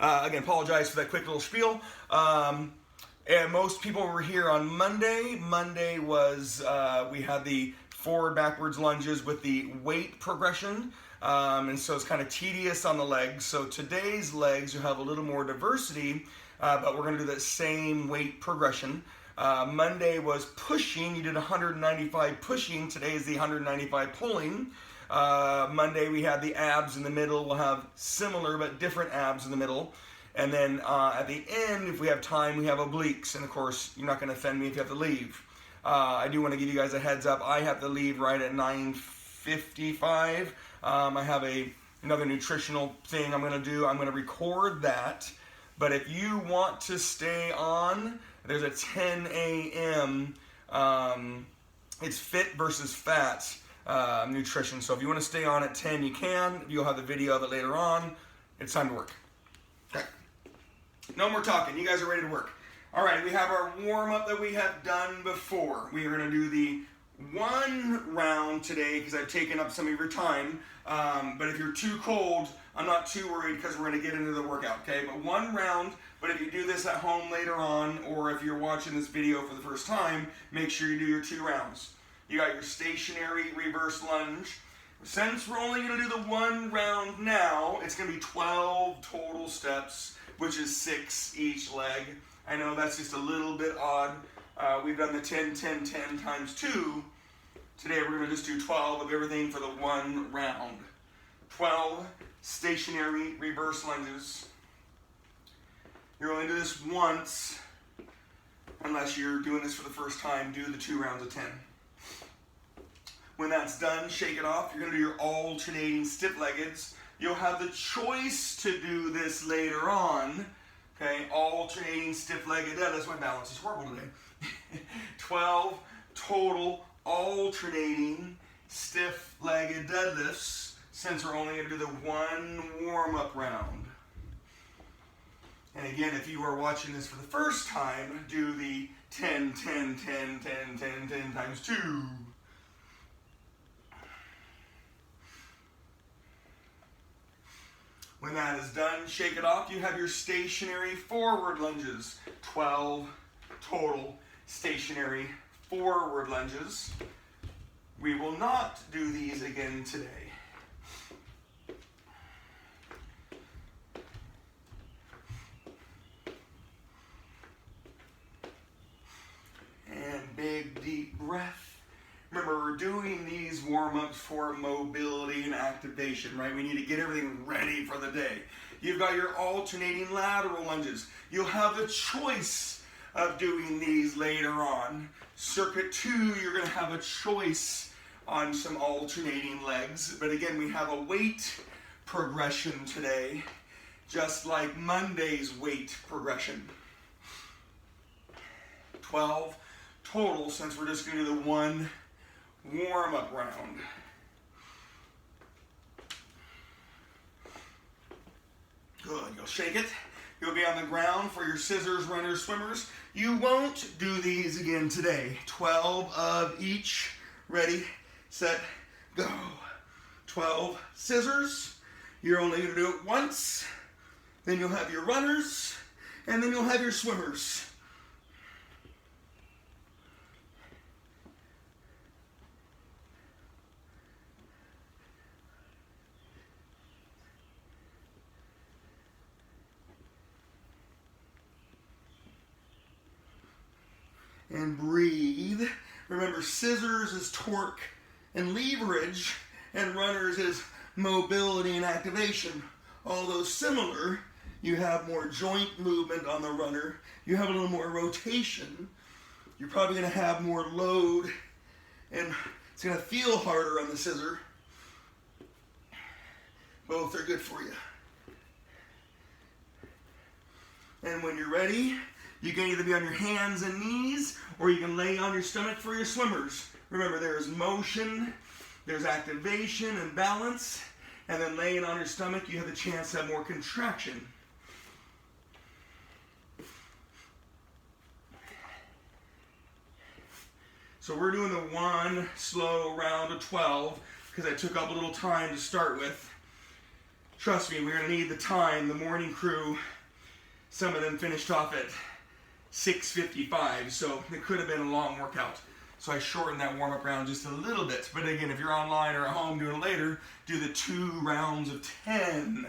Again, apologize for that quick little spiel. And most people were here on Monday. Monday was, we had the forward backwards lunges with the weight progression. And so it's kind of tedious on the legs. So today's legs, you have a little more diversity, but we're going to do that same weight progression. Monday was pushing. You did 195 pushing. Today is the 195 pulling. Monday we had the abs in the middle. We'll have similar but different abs in the middle. And then at the end, if we have time, we have obliques. And of course, you're not going to offend me if you have to leave. I do want to give you guys a heads up. I have to leave right at 9:55. I have another nutritional thing I'm going to do. I'm going to record that. But if you want to stay on, there's a 10 a.m. It's fit versus fat nutrition. So if you want to stay on at 10, you can. You'll have the video of it later on. It's time to work. Okay. No more talking. You guys are ready to work. All right, we have our warm-up that we have done before. We are going to do the one round today because I've taken up some of your time. But if you're too cold, I'm not too worried because we're going to get into the workout, okay? But one round, but if you do this at home later on, or if you're watching this video for the first time, make sure you do your 2 rounds. You got your stationary reverse lunge. Since we're only going to do the 1 round now, it's going to be 12 total steps, which is 6 each leg. I know that's just a little bit odd. We've done the 10, 10, 10 times 2. Today we're going to just do 12 of everything for the 1 round. 12 stationary reverse lunges. You're only doing this once, unless you're doing this for the first time. Do the 2 rounds of 10. When that's done, shake it off. You're going to do your alternating stiff-leggeds. You'll have the choice to do this later on. Okay, alternating stiff-legged deadlifts. My balance is horrible today. 12 total alternating stiff-legged deadlifts, since we're only going to do the 1 warm-up round. And again, if you are watching this for the first time, do the 10, 10, 10, 10, 10, 10 times 2. When that is done, shake it off. You have your stationary forward lunges. 12 total stationary forward lunges. We will not do these again today. And big deep breath. Remember, we're doing these warm-ups for mobility and activation, right? We need to get everything ready for the day. You've got your alternating lateral lunges. You'll have the choice of doing these later on. Circuit 2, you're going to have a choice on some alternating legs. But again, we have a weight progression today, just like Monday's weight progression. 12 total, since we're just going to do the 1 warm-up round. Good, you'll shake it. You'll be on the ground for your scissors, runners, swimmers. You won't do these again today. 12 of each. Ready, set, go. 12 scissors. You're only going to do it once. Then you'll have your runners, and then you'll have your swimmers. And breathe. Remember, scissors is torque and leverage, and runners is mobility and activation. Although similar, you have more joint movement on the runner. You have a little more rotation. You're probably going to have more load, and it's going to feel harder on the scissor. Both are good for you. And when you're ready, you can either be on your hands and knees, or you can lay on your stomach for your swimmers. Remember, there is motion, there's activation and balance, and then laying on your stomach, you have the chance to have more contraction. So we're doing the 1 slow round of 12, because I took up a little time to start with. Trust me, we're gonna need the time. The morning crew, some of them finished off at 6:55, so it could have been a long workout. So I shortened that warm-up round just a little bit. But again, if you're online or at home doing it later, do the 2 rounds of 10.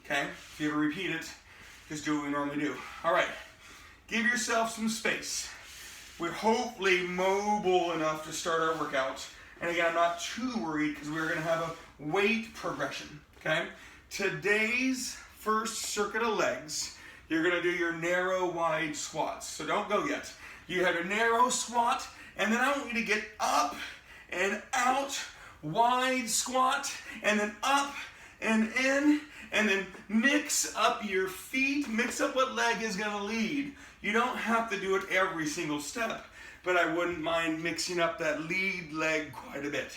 Okay? If you ever repeat it, just do what we normally do. All right. Give yourself some space. We're hopefully mobile enough to start our workout. And again, I'm not too worried because we're going to have a weight progression. Okay? Today's first circuit of legs, you're going to do your narrow, wide squats. So don't go yet. You have a narrow squat, and then I want you to get up and out, wide squat, and then up and in, and then mix up your feet, mix up what leg is going to lead. You don't have to do it every single step, but I wouldn't mind mixing up that lead leg quite a bit.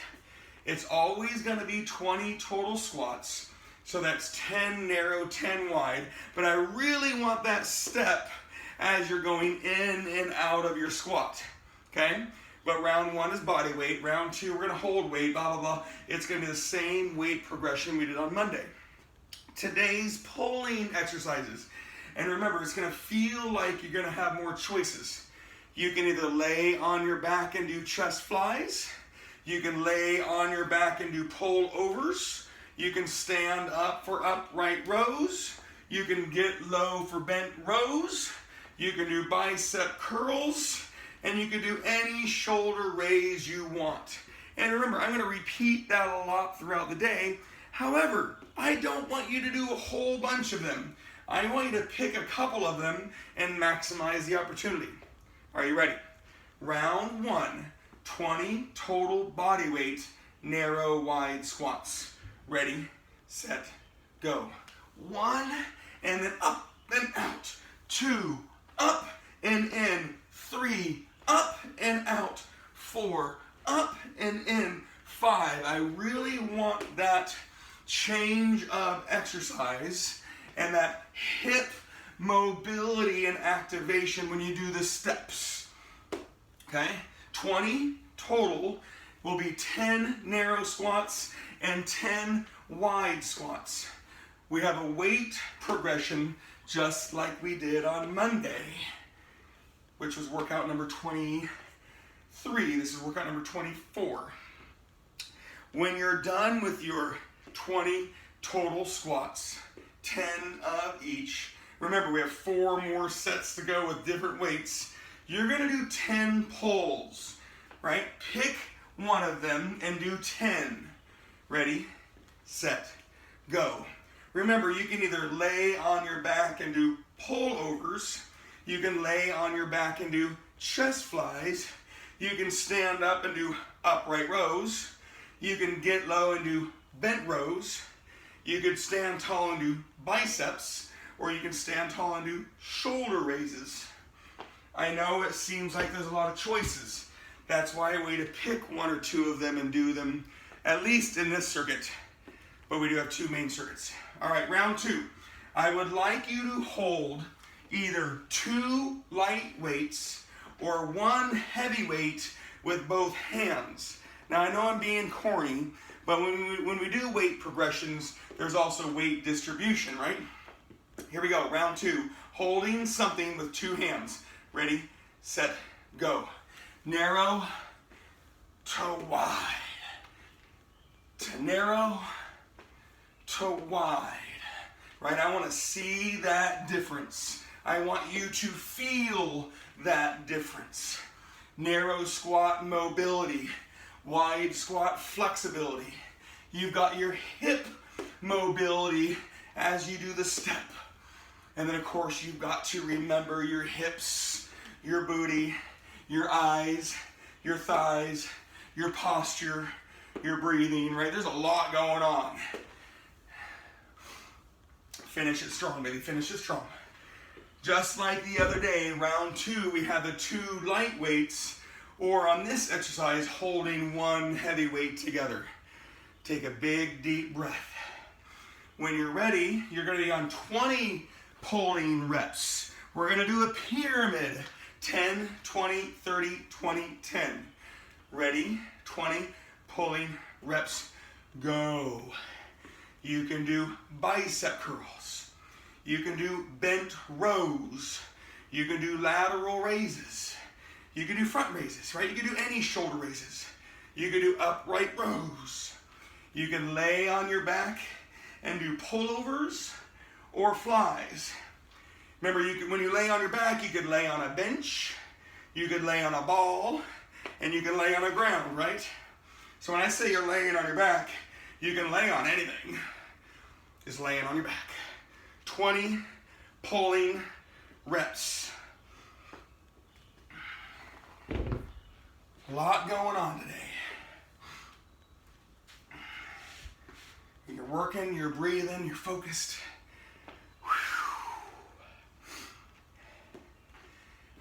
It's always going to be 20 total squats, so that's 10 narrow, 10 wide, but I really want that step as you're going in and out of your squat, okay? But round 1 is body weight. Round 2, we're going to hold weight, blah, blah, blah. It's going to be the same weight progression we did on Monday. Today's pulling exercises. And remember, it's going to feel like you're going to have more choices. You can either lay on your back and do chest flies. You can lay on your back and do pull overs. You can stand up for upright rows. You can get low for bent rows. You can do bicep curls. And you can do any shoulder raise you want. And remember, I'm going to repeat that a lot throughout the day. However, I don't want you to do a whole bunch of them. I want you to pick a couple of them and maximize the opportunity. Are you ready? Round 1, 20 total body weight, narrow, wide squats. Ready, set, go. 1, and then up and out. 2, up and in. 3, up and out. 4, up and in. 5, I really want that change of exercise and that hip mobility and activation when you do the steps. Okay? 20 total will be 10 narrow squats and 10 wide squats. We have a weight progression just like we did on Monday, which was workout number 23. This is workout number 24. When you're done with your 20 total squats, 10 of each, remember we have 4 more sets to go with different weights, you're going to do 10 pulls, right? Pick one of them and do 10. Ready, set, go. Remember, you can either lay on your back and do pull overs. You can lay on your back and do chest flies. You can stand up and do upright rows. You can get low and do bent rows. You could stand tall and do biceps, or you can stand tall and do shoulder raises. I know it seems like there's a lot of choices. That's why I way to pick 1 or 2 of them and do them, at least in this circuit. But we do have 2 main circuits. All right, round 2. I would like you to hold either 2 light weights or 1 heavy weight with both hands. Now I know I'm being corny, but when we do weight progressions, there's also weight distribution, right? Here we go, round 2. Holding something with 2 hands. Ready, set, go. Narrow to wide. To narrow to wide. Right, I want to see that difference. I want you to feel that difference. Narrow squat mobility. Wide squat flexibility. You've got your hip mobility as you do the step. And then of course you've got to remember your hips, your booty, your eyes, your thighs, your posture, your breathing, right? There's a lot going on. Finish it strong, baby, finish it strong. Just like the other day, round 2, we had the 2 light weights, or on this exercise, holding 1 heavy weight together. Take a big, deep breath. When you're ready, you're going to be on 20 pulling reps. We're going to do a pyramid. 10, 20, 30, 20, 10. Ready? 20 pulling reps. Go. You can do bicep curls. You can do bent rows. You can do lateral raises. You can do front raises, right? You can do any shoulder raises. You can do upright rows. You can lay on your back and do pullovers or flies. Remember, when you lay on your back, you could lay on a bench, you could lay on a ball, and you can lay on the ground, right? So when I say you're laying on your back, you can lay on anything. Just laying on your back. 20 pulling reps. A lot going on today. You're working, you're breathing, you're focused.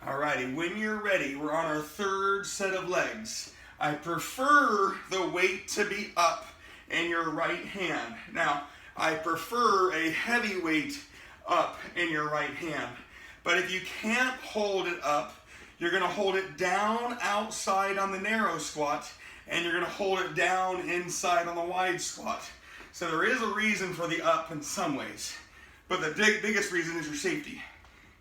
Alrighty, when you're ready, we're on our third set of legs. I prefer the weight to be up in your right hand. Now, I prefer a heavy weight up in your right hand. But if you can't hold it up, you're going to hold it down outside on the narrow squat, and you're going to hold it down inside on the wide squat. So there is a reason for the up in some ways. But the biggest reason is your safety.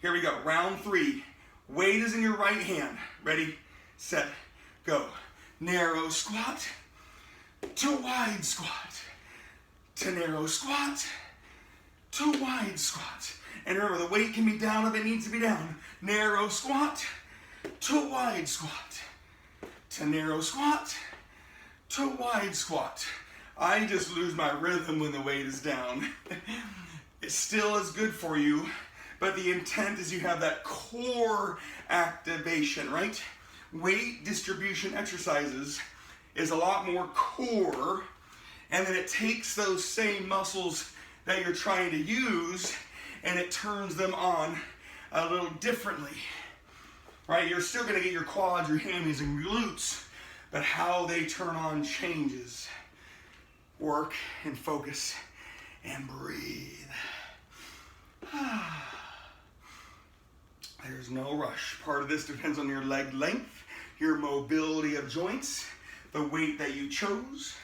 Here we go, round 3. Weight is in your right hand. Ready, set, go. Narrow squat to wide squat to narrow squat to wide squat. And remember, the weight can be down if it needs to be down. Narrow squat to wide squat to narrow squat to wide squat. I just lose my rhythm when the weight is down. It still is good for you, but the intent is you have that core activation, right? Weight distribution exercises is a lot more core, and then it takes those same muscles that you're trying to use and it turns them on a little differently, right? You're still gonna get your quads, your hammies, and glutes, but how they turn on changes. Work and focus and breathe. There's no rush. Part of this depends on your leg length, your mobility of joints, the weight that you chose.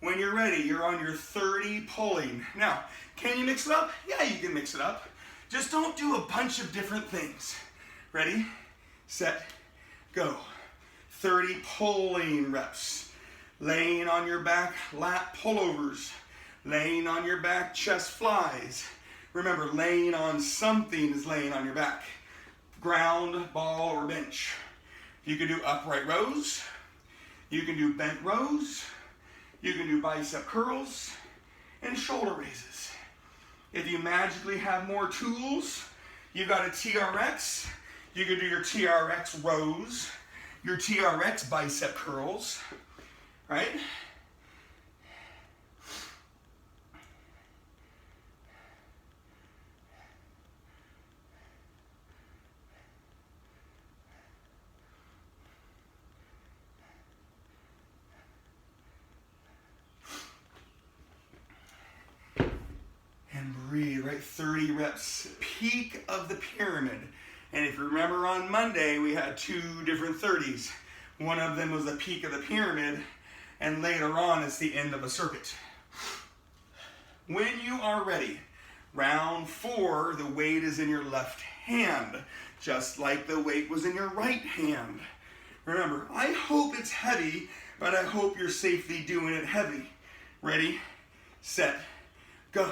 When you're ready, you're on your 30 pulling. Now, can you mix it up? Yeah, you can mix it up. Just don't do a bunch of different things. Ready, set, go. 30 pulling reps. Laying on your back, lat pullovers. Laying on your back, chest flies. Remember, laying on something is laying on your back. Ground, ball, or bench. You can do upright rows. You can do bent rows. You can do bicep curls and shoulder raises. If you magically have more tools, you've got a TRX. You can do your TRX rows, your TRX bicep curls, right? And breathe, right? 30 reps, peak of the pyramid. And if you remember on Monday, we had 2 different 30s. One of them was the peak of the pyramid, and later on, it's the end of a circuit. When you are ready, round 4, the weight is in your left hand, just like the weight was in your right hand. Remember, I hope it's heavy, but I hope you're safely doing it heavy. Ready, set, go.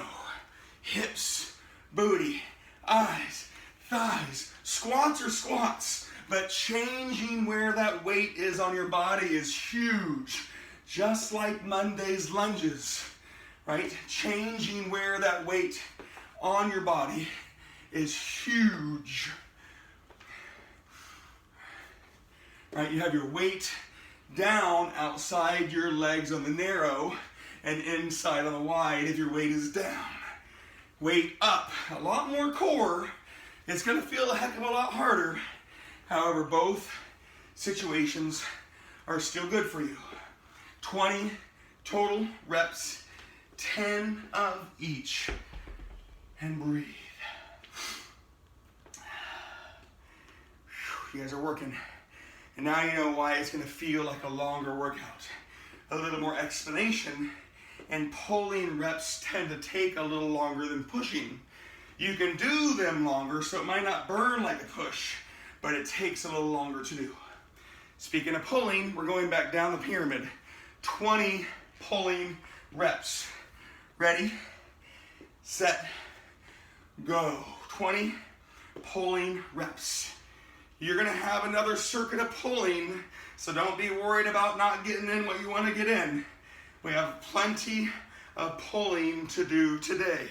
Hips, booty, eyes, thighs. Squats are squats, but changing where that weight is on your body is huge. Just like Monday's lunges, right? Changing where that weight on your body is huge. Right, you have your weight down outside your legs on the narrow and inside on the wide if your weight is down. Weight up, a lot more core. It's gonna feel a heck of a lot harder. However, both situations are still good for you. 20 total reps, 10 of each, and breathe. You guys are working. And now you know why it's gonna feel like a longer workout. A little more explanation. and pulling reps tend to take a little longer than pushing. You can do them longer, so it might not burn like a push, but it takes a little longer to do. Speaking of pulling, we're going back down the pyramid. 20 pulling reps. Ready, set, go. 20 pulling reps. You're gonna have another circuit of pulling, so don't be worried about not getting in what you wanna get in. We have plenty of pulling to do today.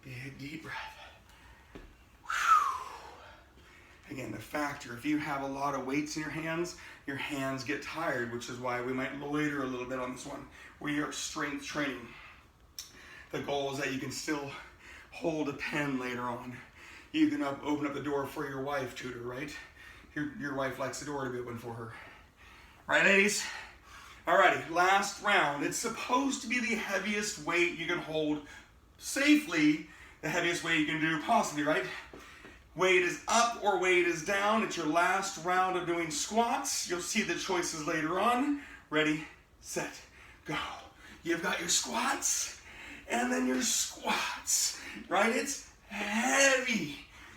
Big deep breath. Again, the factor, if you have a lot of weights in your hands get tired, which is why we might loiter a little bit on this one. We are strength training. The goal is that you can still hold a pen later on. You can open up the door for your wife, tutor, right? Your wife likes the door to be open for her. Right, ladies? Alrighty, last round. It's supposed to be the heaviest weight you can hold safely, the heaviest weight you can do possibly, right? Weight is up or weight is down. It's your last round of doing squats. You'll see the choices later on. Ready, set, go. You've got your squats and then your squats, right? It's heavy.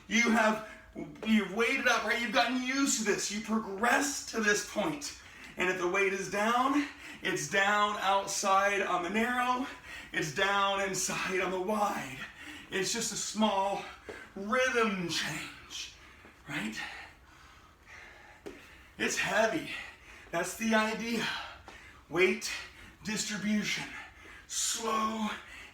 You've weighted up, right? You've gotten used to this. You progress to this point. And if the weight is down, it's down outside on the narrow. It's down inside on the wide. It's just a small rhythm change, right? It's heavy. That's the idea. Weight distribution. Slow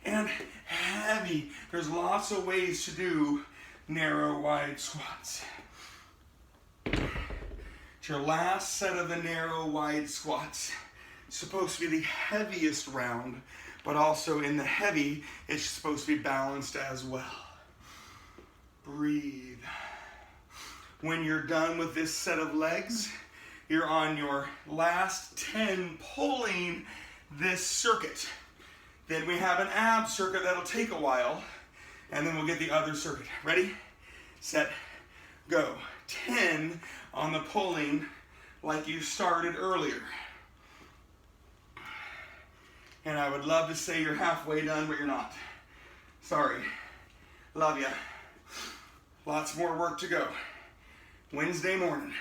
and heavy. There's lots of ways to do narrow, wide squats. It's your last set of the narrow, wide squats. It's supposed to be the heaviest round, but also in the heavy, it's supposed to be balanced as well. Breathe. When you're done with this set of legs, you're on your last 10 pulling this circuit. Then we have an ab circuit that'll take a while, and then we'll get the other circuit. Ready, set, go. 10 on the pulling like you started earlier. And I would love to say you're halfway done, but you're not. Sorry. Love ya. Lots more work to go. Wednesday morning.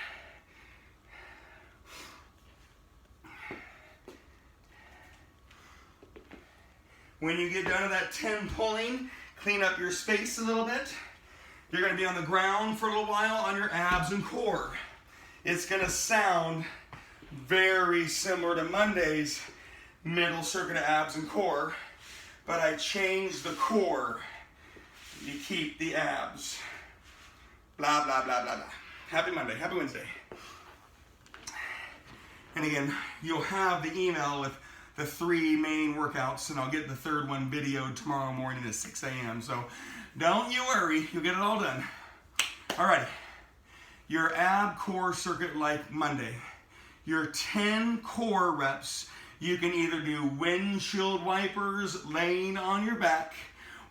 When you get done with that 10 pulling, clean up your space a little bit. You're going to be on the ground for a little while on your abs and core. It's going to sound very similar to Monday's middle circuit of abs and core, but I changed the core. You keep the abs. Blah, blah, blah, blah, blah. Happy Monday, happy Wednesday. And again, you'll have the email with the 3 main workouts, and I'll get the third one videoed tomorrow morning at 6 a.m. So don't you worry, you'll get it all done. Alrighty, your ab core circuit like Monday. Your 10 core reps, you can either do windshield wipers laying on your back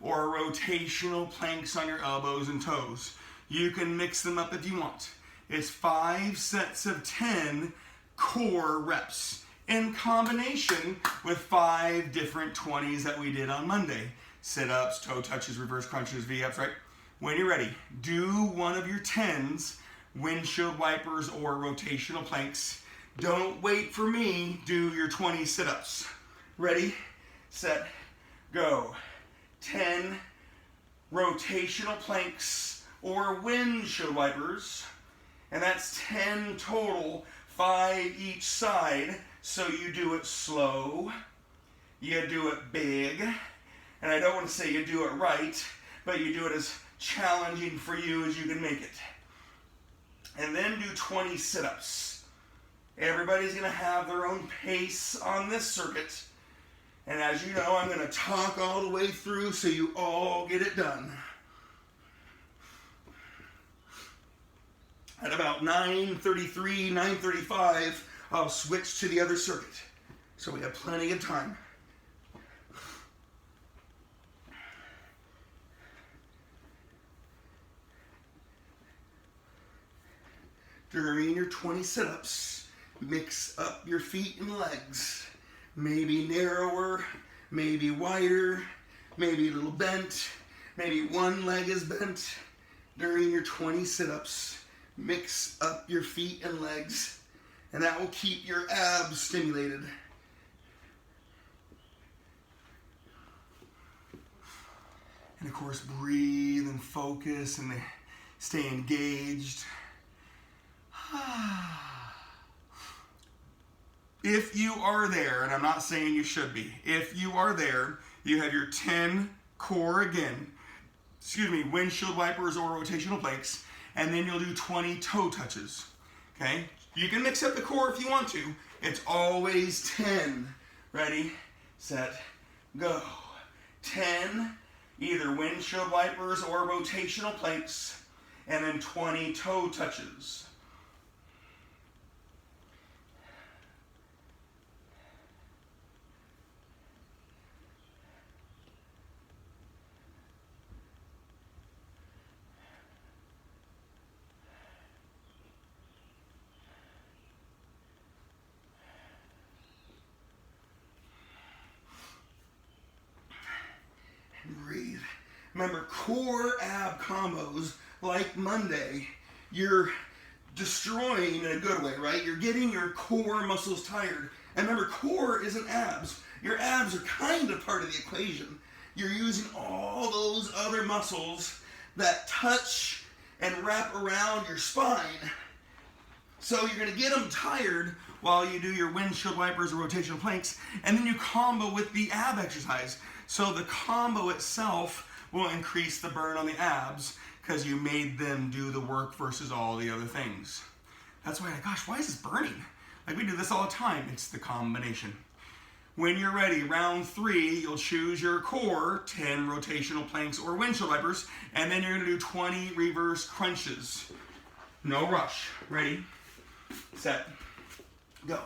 or rotational planks on your elbows and toes. You can mix them up if you want. It's 5 sets of 10 core reps in combination with 5 different 20s that we did on Monday. Sit-ups, toe touches, reverse crunches, V-ups, right? When you're ready, do one of your 10s, windshield wipers or rotational planks. Don't wait for me, do your 20 sit-ups. Ready, set, go. 10 rotational planks or windshield wipers, and that's 10 total, 5 each side. So you do it slow, you do it big, and I don't want to say you do it right, but you do it as challenging for you as you can make it. And then do 20 sit-ups. Everybody's going to have their own pace on this circuit. And as you know, I'm going to talk all the way through so you all get it done. At about 9:33, 9:35, I'll switch to the other circuit. So we have plenty of time. During your 20 sit-ups, mix up your feet and legs. Maybe narrower, maybe wider, maybe a little bent, maybe one leg is bent. During your 20 sit-ups, mix up your feet and legs, and that will keep your abs stimulated. And of course, breathe and focus and stay engaged. If you are there, and I'm not saying you should be, if you are there, you have your 10 core again, windshield wipers or rotational planks, and then you'll do 20 toe touches, okay? You can mix up the core if you want to. It's always 10. Ready, set, go. 10, either windshield wipers or rotational planks, and then 20 toe touches. Breathe. Remember, core ab combos like Monday, you're destroying in a good way, right? You're getting your core muscles tired. And remember, core isn't abs. Your abs are kind of part of the equation. You're using all those other muscles that touch and wrap around your spine. So you're going to get them tired while you do your windshield wipers or rotational planks, and then you combo with the ab exercise. So the combo itself will increase the burn on the abs because you made them do the work versus all the other things. That's why, gosh, why is this burning? Like we do this all the time. It's the combination. When you're ready, round 3, you'll choose your core, 10 rotational planks or windshield wipers, and then you're going to do 20 reverse crunches. No rush. Ready, set, go.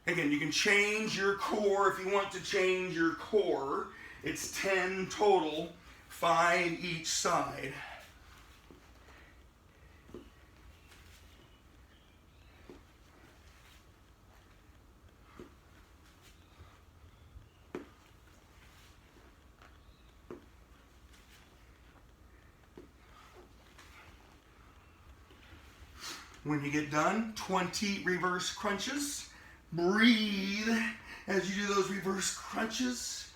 Again, you can change your core if you want to change your core. It's 10 total, 5 each side. When you get done, 20 reverse crunches. Breathe as you do those reverse crunches.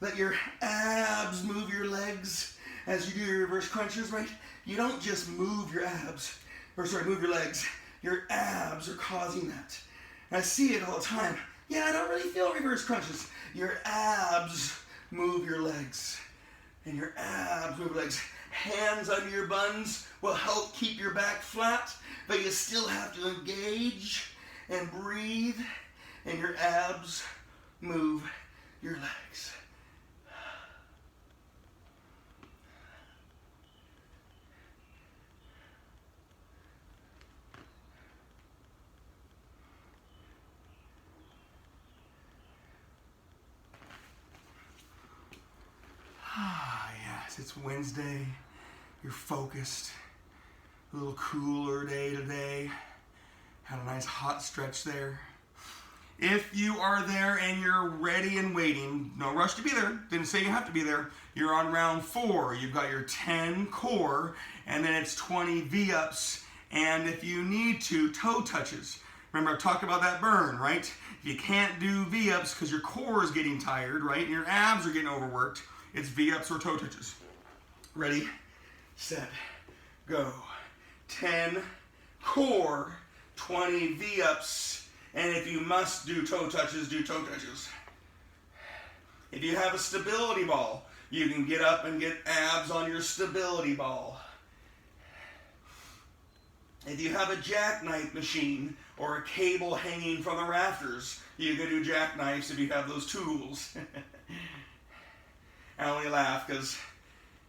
Let your abs move your legs as you do your reverse crunches, right? You don't just move your abs, move your legs. Your abs are causing that. And I see it all the time. Yeah, I don't really feel reverse crunches. Your abs move your legs. And your abs move your legs. Hands under your buns will help keep your back flat, but you still have to engage and breathe, and your abs move your legs. Yes, it's Wednesday. You're focused. A little cooler day today. Had a nice hot stretch there. If you are there and you're ready and waiting, no rush to be there. Didn't say you have to be there. You're on round 4. You've got your 10 core, and then it's 20 V-ups, and if you need to, toe touches. Remember, I've talked about that burn, right? If you can't do V-ups because your core is getting tired, right, and your abs are getting overworked, it's V-ups or toe touches. Ready, set, go. 10 core, 20 V-ups, and if you must do toe touches, do toe touches. If you have a stability ball, you can get up and get abs on your stability ball. If you have a jackknife machine or a cable hanging from the rafters, you can do jackknives if you have those tools. I only laugh because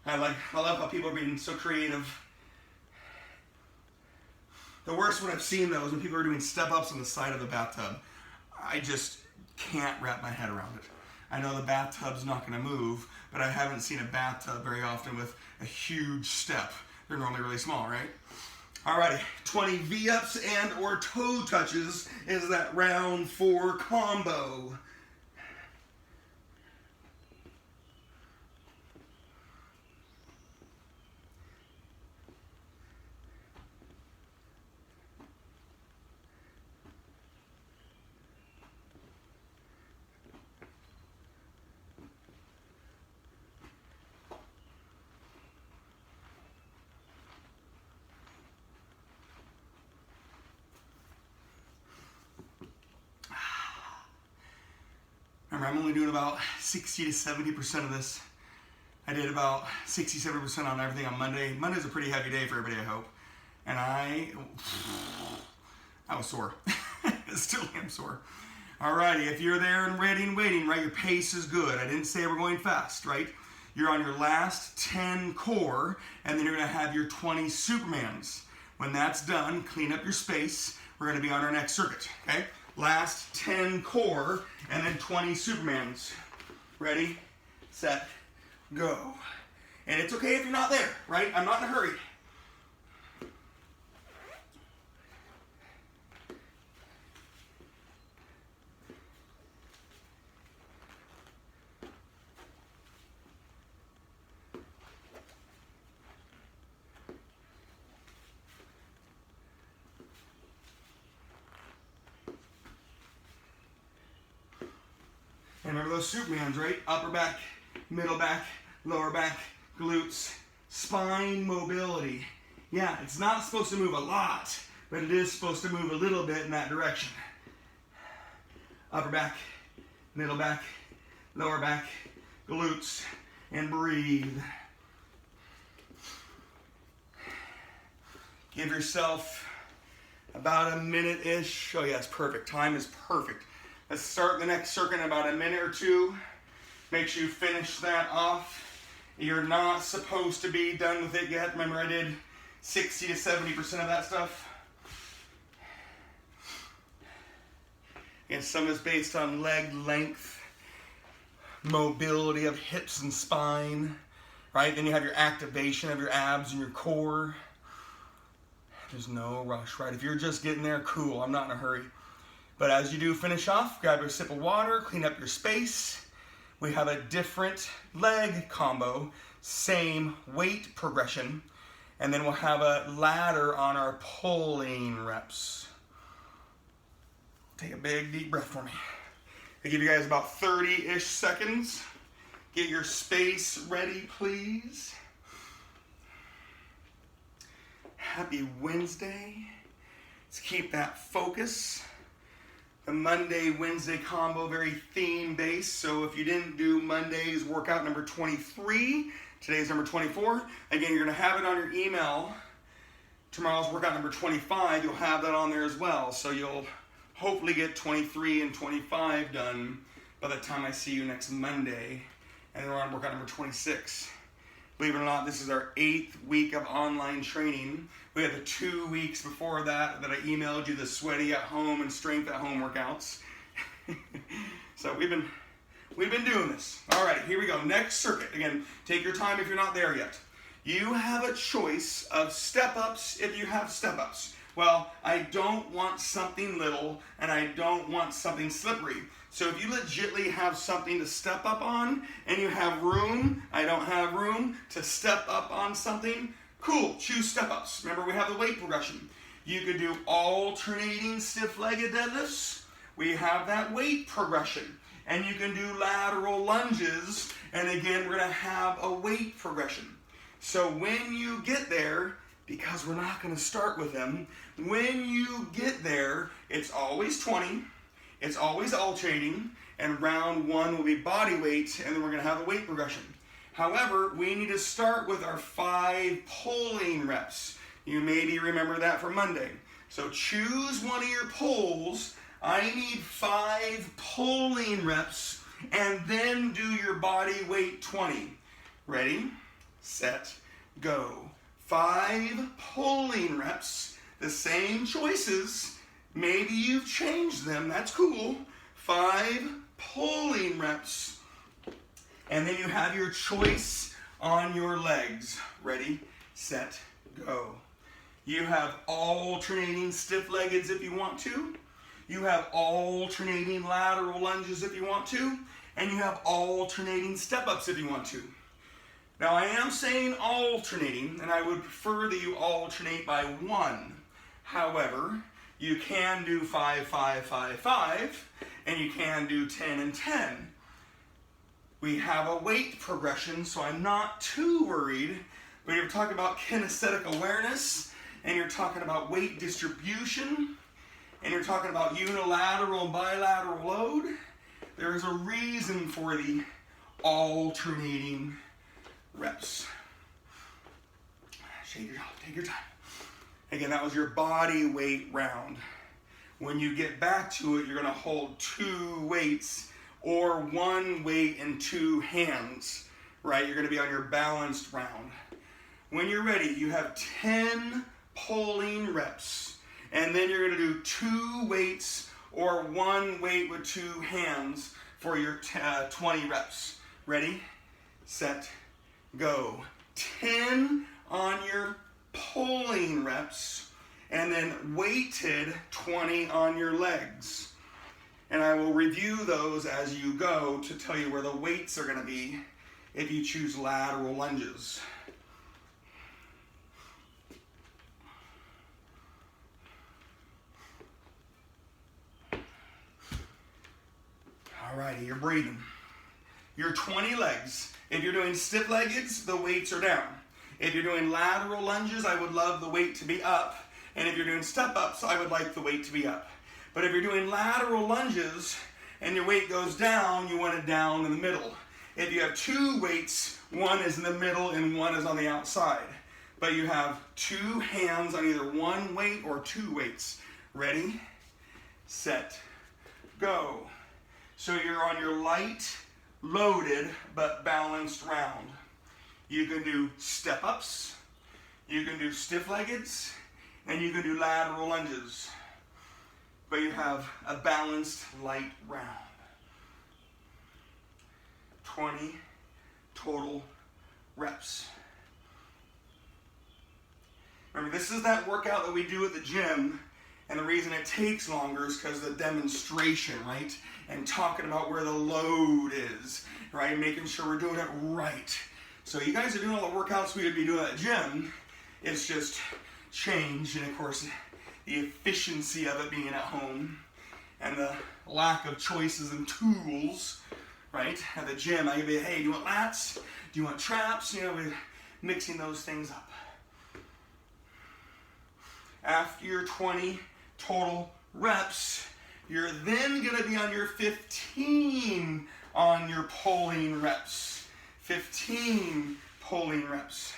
I love how people are being so creative. The worst one I've seen though is when people are doing step-ups on the side of the bathtub. I just can't wrap my head around it. I know the bathtub's not going to move, but I haven't seen a bathtub very often with a huge step. They're normally really small, right? Alrighty, 20 V-ups and or toe touches is that round 4 combo. Remember, I'm only doing about 60 to 70% of this. I did about 60-70% on everything on Monday. Monday's a pretty heavy day for everybody, I hope. And I was sore. Still am sore. Alrighty, if you're there and ready and waiting, right, your pace is good. I didn't say we're going fast, right? You're on your last 10 core, and then you're gonna have your 20 Supermans. When that's done, clean up your space. We're gonna be on our next circuit, okay? Last 10 core, and then 20 Supermans. Ready, set, go. And it's okay if you're not there, right? I'm not in a hurry. And remember those Supermans, right? Upper back, middle back, lower back, glutes, spine mobility. Yeah, it's not supposed to move a lot, but it is supposed to move a little bit in that direction. Upper back, middle back, lower back, glutes, and breathe. Give yourself about a minute-ish. Oh yes, perfect. Time is perfect. Let's start the next circuit in about a minute or two. Make sure you finish that off. You're not supposed to be done with it yet. Remember, I did 60 to 70% of that stuff. And some is based on leg length, mobility of hips and spine, right? Then you have your activation of your abs and your core. There's no rush, right? If you're just getting there, cool. I'm not in a hurry. But as you do finish off, grab your sip of water, clean up your space. We have a different leg combo, same weight progression, and then we'll have a ladder on our pulling reps. Take a big deep breath for me. I give you guys about 30-ish seconds. Get your space ready, please. Happy Wednesday. Let's keep that focus. The Monday-Wednesday combo, very theme-based. So if you didn't do Monday's workout number 23, today's number 24. Again, you're gonna have it on your email. Tomorrow's workout number 25, you'll have that on there as well. So you'll hopefully get 23 and 25 done by the time I see you next Monday. And then we're on workout number 26. Believe it or not, this is our 8th week of online training. We had the 2 weeks before that I emailed you the sweaty at home and strength at home workouts. So we've been doing this. All right, here we go. Next circuit. Again, take your time if you're not there yet. You have a choice of step-ups if you have step-ups. Well, I don't want something little and I don't want something slippery. So if you legitly have something to step up on and you have room, I don't have room to step up on something, cool, choose step-ups. Remember, we have the weight progression. You could do alternating stiff-legged deadlifts. We have that weight progression. And you can do lateral lunges. And again, we're going to have a weight progression. So when you get there, because we're not going to start with them, when you get there, it's always 20. It's always alternating, and round 1 will be body weight, and then we're going to have a weight progression. However, we need to start with our 5 pulling reps. You maybe remember that from Monday. So choose one of your pulls. I need 5 pulling reps, and then do your body weight 20. Ready, set, go. 5 pulling reps, the same choices. Maybe you've changed them, that's cool. 5 pulling reps. And then you have your choice on your legs. Ready, set, go. You have alternating stiff-leggeds if you want to. You have alternating lateral lunges if you want to. And you have alternating step-ups if you want to. Now I am saying alternating, and I would prefer that you alternate by 1. However, you can do 5, 5, 5, 5, and you can do 10 and 10. We have a weight progression, so I'm not too worried, but you're talking about kinesthetic awareness, and you're talking about weight distribution, and you're talking about unilateral and bilateral load. There is a reason for the alternating reps. Shake your jaw, take your time. Again, that was your body weight round. When you get back to it, you're gonna hold 2 weights or 1 weight and 2 hands, right? You're gonna be on your balanced round. When you're ready, you have 10 pulling reps, and then you're gonna do 2 weights or 1 weight with 2 hands for your 20 reps. Ready, set, go. 10 on your pulling reps, and then weighted 20 on your legs. And I will review those as you go to tell you where the weights are going to be if you choose lateral lunges. Alrighty, you're breathing. Your 20 legs. If you're doing stiff leggeds, the weights are down. If you're doing lateral lunges, I would love the weight to be up. And if you're doing step-ups, I would like the weight to be up. But if you're doing lateral lunges and your weight goes down, you want it down in the middle. If you have 2 weights, 1 is in the middle and 1 is on the outside. But you have 2 hands on either 1 weight or 2 weights. Ready, set, go. So you're on your light, loaded, but balanced round. You can do step-ups, you can do stiff-leggeds, and you can do lateral lunges. But you have a balanced light round. 20 total reps. Remember, this is that workout that we do at the gym, and the reason it takes longer is because of the demonstration, right? And talking about where the load is, right? Making sure we're doing it right. So you guys are doing all the workouts we would be doing at the gym. It's just changed, and of course, the efficiency of it being at home and the lack of choices and tools, right? At the gym, I could be, hey, do you want lats? Do you want traps? You know, we're mixing those things up. After your 20 total reps, you're then gonna be on your 15 on your pulling reps. 15 pulling reps.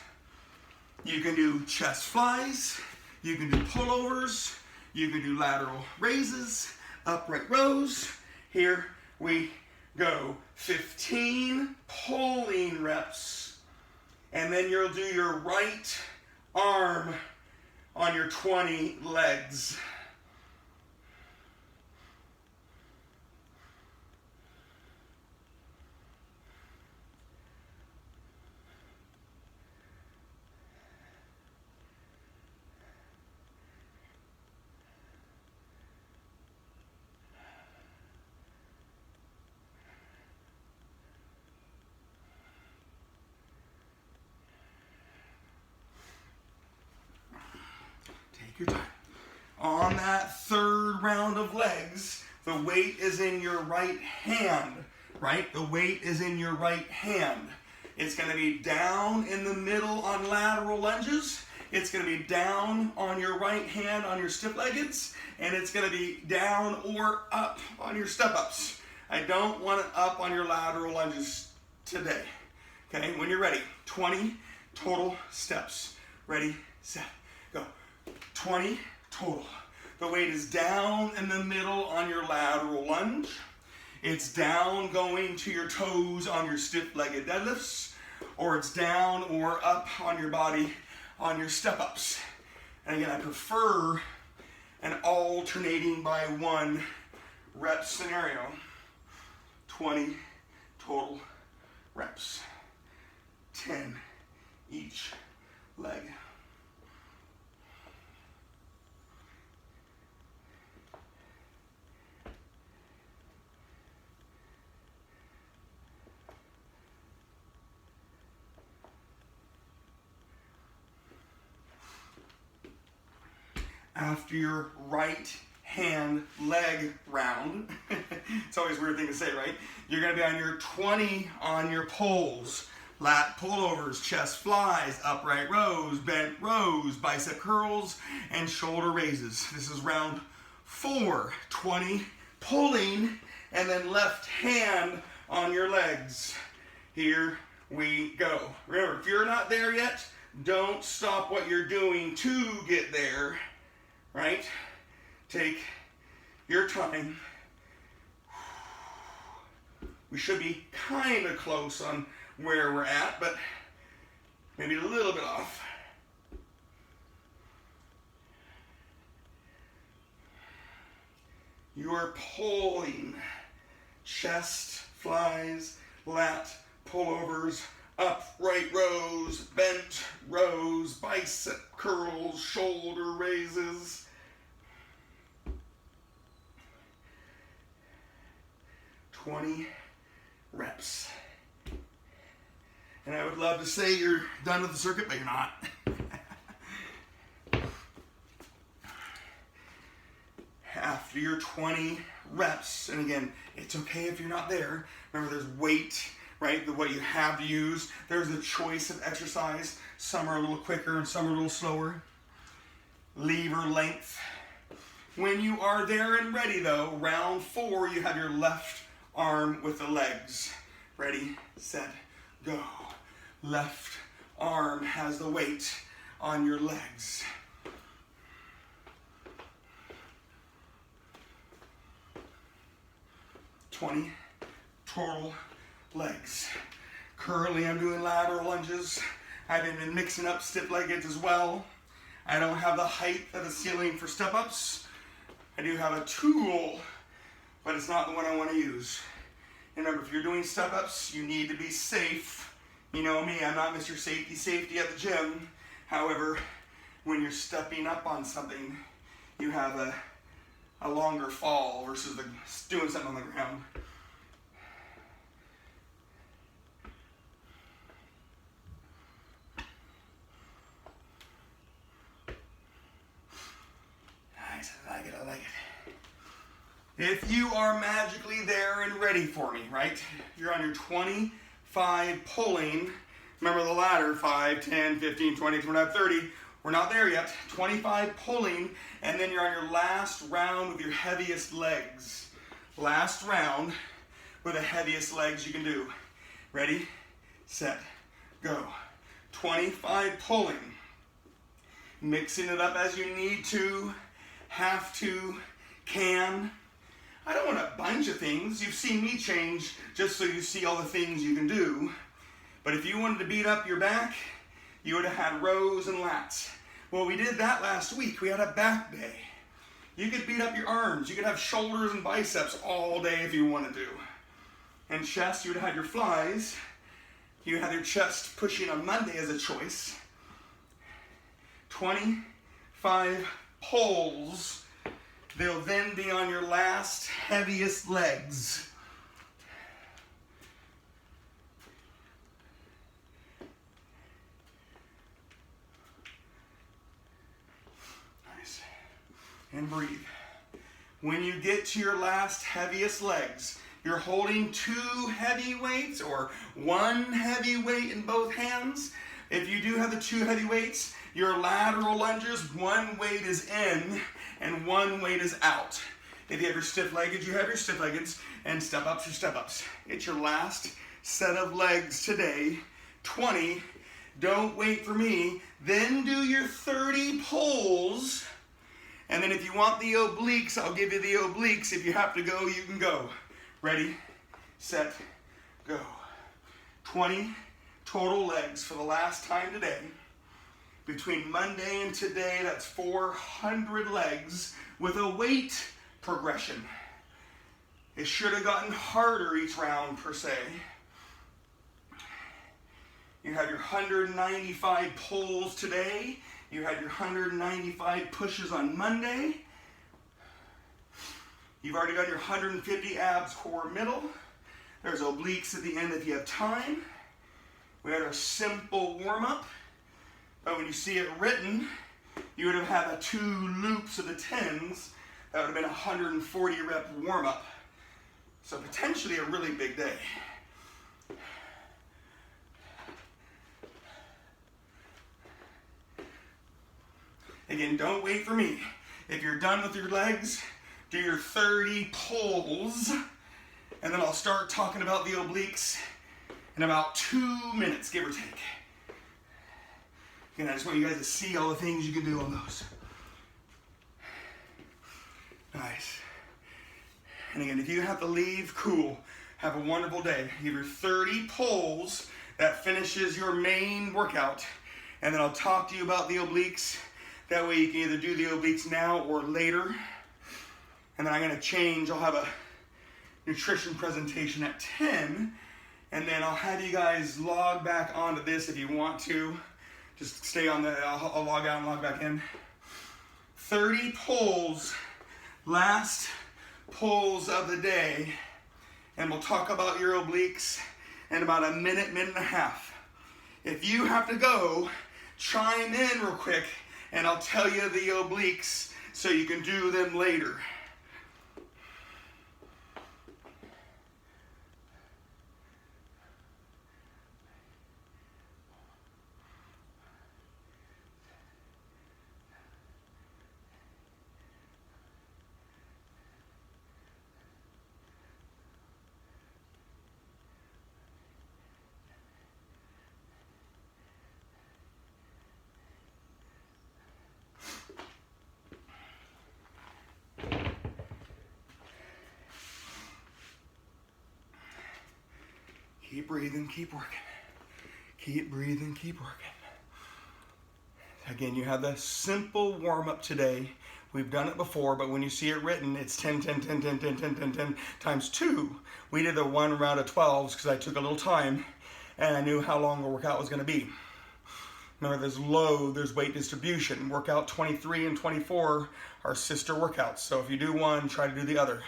You can do chest flies, you can do pullovers, you can do lateral raises, upright rows. Here we go. 15 pulling reps. And then you'll do your right arm on your 20 legs. Your time. On that 3rd round of legs, the weight is in your right hand, right? The weight is in your right hand. It's going to be down in the middle on lateral lunges. It's going to be down on your right hand on your stiff-leggeds, and it's going to be down or up on your step-ups. I don't want it up on your lateral lunges today. Okay, when you're ready, 20 total steps. Ready, set, go. 20 total. The weight is down in the middle on your lateral lunge. It's down going to your toes on your stiff-legged deadlifts, or it's down or up on your body on your step-ups. And again, I prefer an alternating by 1 rep scenario. 20 total reps. 10 each leg. After your right hand leg round, it's always a weird thing to say, right? You're gonna be on your 20 on your pulls, lat pullovers, chest flies, upright rows, bent rows, bicep curls, and shoulder raises. This is round 4, 20 pulling, and then left hand on your legs. Here we go. Remember, if you're not there yet, don't stop what you're doing to get there. Right? Take your time. We should be kind of close on where we're at, but maybe a little bit off. You are pulling. Chest flies, lat pullovers, upright rows, bent rows, bicep curls, shoulder raises. "20 reps. And I would love to say you're done with the circuit, but you're not. After your 20 reps, and again, it's okay if you're not there. Remember, there's weight, right? What you have to use. There's a choice of exercise. Some are a little quicker and some are a little slower. Lever length. When you are there and ready though, round 4, you have your left arm with the legs. Ready, set, go. Left arm has the weight on your legs. "20 total legs. Currently I'm doing lateral lunges. I've been mixing up stiff leggeds as well. I don't have the height of the ceiling for step-ups. I do have a tool, but it's not the one I want to use. And remember, if you're doing step-ups, you need to be safe. You know me, I'm not Mr. Safety at the gym. However, when you're stepping up on something, you have a longer fall versus doing something on the ground. Nice, I like it. If you are magically there and ready for me, right? You're on your 25 pulling. Remember the ladder, 5, 10, 15, 20, 25, 30. We're not there yet. 25 pulling, and then you're on your last round with your heaviest legs. Last round with the heaviest legs you can do. Ready, set, go. 25 pulling. Mixing it up as you need to, have to, can. I don't want a bunch of things. You've seen me change just so you see all the things you can do. But if you wanted to beat up your back, you would have had rows and lats. Well, we did that last week. We had a back day. You could beat up your arms. You could have shoulders and biceps all day if you wanted to. And chest, you would have had your flies. You would have your chest pushing on Monday as a choice. 25 pulls. They'll then be on your last heaviest legs. Nice. And breathe. When you get to your last heaviest legs, you're holding 2 heavy weights or 1 heavy weight in both hands. If you do have the 2 heavy weights, your lateral lunges, 1 weight is in and 1 weight is out. If you have your stiff leggeds, you have your stiff leggeds, and step ups, your step ups. It's your last set of legs today. 20. Don't wait for me. Then do your 30 pulls. And then if you want the obliques, I'll give you the obliques. If you have to go, you can go. Ready, set, go. 20 total legs for the last time today. Between Monday and today, that's 400 legs with a weight progression. It should have gotten harder each round per se. You have your 195 pulls today. You had your 195 pushes on Monday. You've already got your 150 abs, core, middle. There's obliques at the end if you have time. We had our simple warm-up. But when you see it written, you would have had 2 loops of the 10s. That would have been a 140 rep warm-up. So potentially a really big day. Again, don't wait for me. If you're done with your legs, do your 30 pulls, and then I'll start talking about the obliques in about 2 minutes, give or take. Again, I just want you guys to see all the things you can do on those. Nice. And again, if you have to leave, cool. Have a wonderful day. Give your 30 pulls. That finishes your main workout. And then I'll talk to you about the obliques. That way you can either do the obliques now or later. And then I'm going to change. I'll have a nutrition presentation at 10. And then I'll have you guys log back onto this if you want to. Just stay on the, I'll log out and log back in. 30 pulls, last pulls of the day. And we'll talk about your obliques in about a minute, minute and a half. If you have to go, chime in real quick and I'll tell you the obliques so you can do them later. Keep breathing, keep working. Keep breathing, keep working. Again, you have the simple warm-up today. We've done it before, but when you see it written, it's 10, 10, 10, 10, 10, 10, 10, 10 times 2. We did the 1 round of 12s because I took a little time and I knew how long the workout was going to be. Remember, there's load, there's weight distribution. Workout 23 and 24 are sister workouts. So if you do one, try to do the other.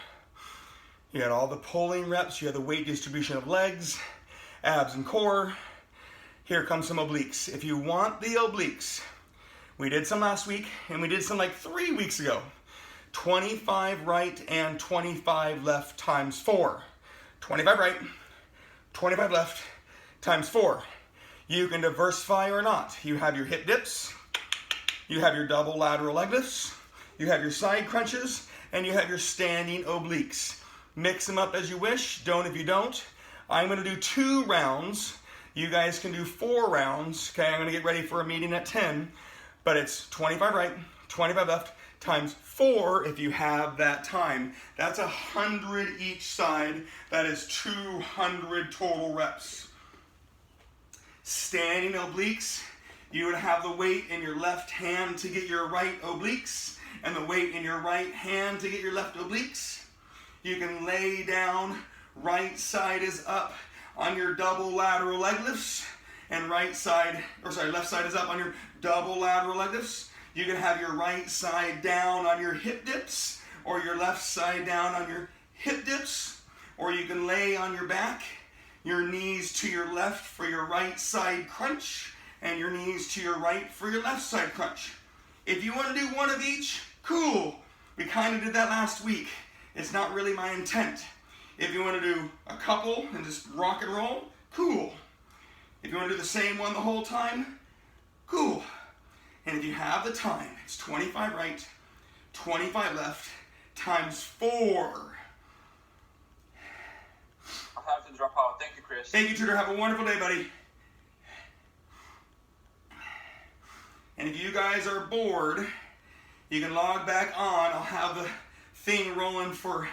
You got all the pulling reps, you have the weight distribution of legs, abs and core. Here comes some obliques. If you want the obliques, we did some last week and we did some like 3 weeks ago. 25 right and 25 left times 4. 25 right, 25 left times 4. You can diversify or not. You have your hip dips, you have your double lateral leg lifts, you have your side crunches, and you have your standing obliques. Mix them up as you wish. Don't if you don't. I'm going to do 2 rounds. You guys can do 4 rounds. Okay, I'm going to get ready for a meeting at 10. But it's 25 right, 25 left, times 4 if you have that time. That's 100 each side. That is 200 total reps. Standing obliques, you would have the weight in your left hand to get your right obliques, and the weight in your right hand to get your left obliques. You can lay down, right side is up on your double lateral leg lifts, and left side is up on your double lateral leg lifts. You can have your right side down on your hip dips, or your left side down on your hip dips, or you can lay on your back, your knees to your left for your right side crunch, and your knees to your right for your left side crunch. If you want to do one of each, cool. We kind of did that last week. It's not really my intent. If you want to do a couple and just rock and roll, cool. If you want to do the same one the whole time, cool. And if you have the time, it's 25 right, 25 left, times 4. I'll have to drop out. Thank you, Chris. Thank you, Tudor. Have a wonderful day, buddy. And if you guys are bored, you can log back on. I'll have the thing rolling for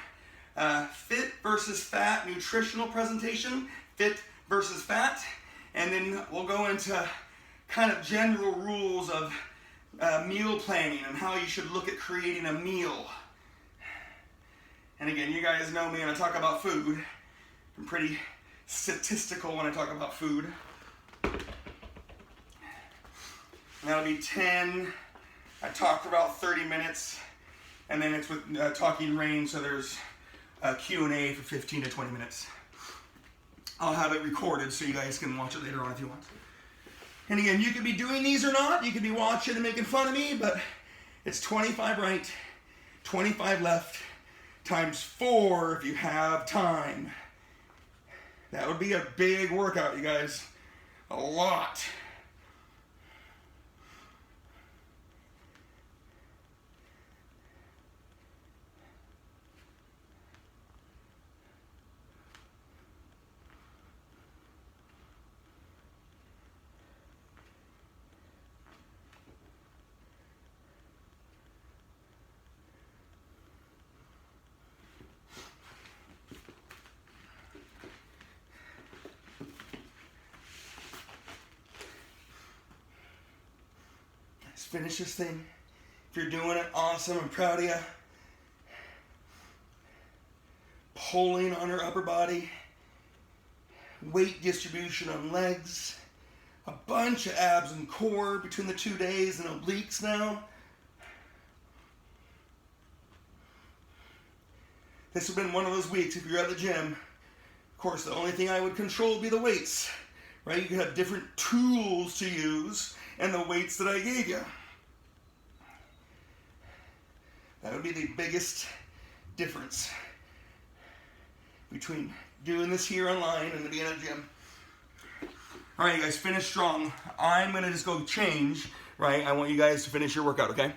fit versus fat nutritional presentation, fit versus fat, and then we'll go into kind of general rules of meal planning and how you should look at creating a meal. And again, you guys know me when I talk about food. I'm pretty statistical when I talk about food. And that'll be 10. I talk for about 30 minutes, and then it's with talking range, so there's a Q&A for 15 to 20 minutes. I'll have it recorded so you guys can watch it later on if you want. And again, you could be doing these or not. You could be watching and making fun of me, but it's 25 right, 25 left, times 4 if you have time. That would be a big workout, you guys. A lot. Let's finish this thing. If you're doing it, awesome. I'm proud of you. Pulling on her upper body. Weight distribution on legs. A bunch of abs and core between the 2 days and obliques now. This has been one of those weeks if you're at the gym. Of course, the only thing I would control would be the weights. Right? You could have different tools to use and the weights that I gave you. That would be the biggest difference between doing this here online and being at a gym. All right, you guys, finish strong. I'm going to just go change, right? I want you guys to finish your workout, okay?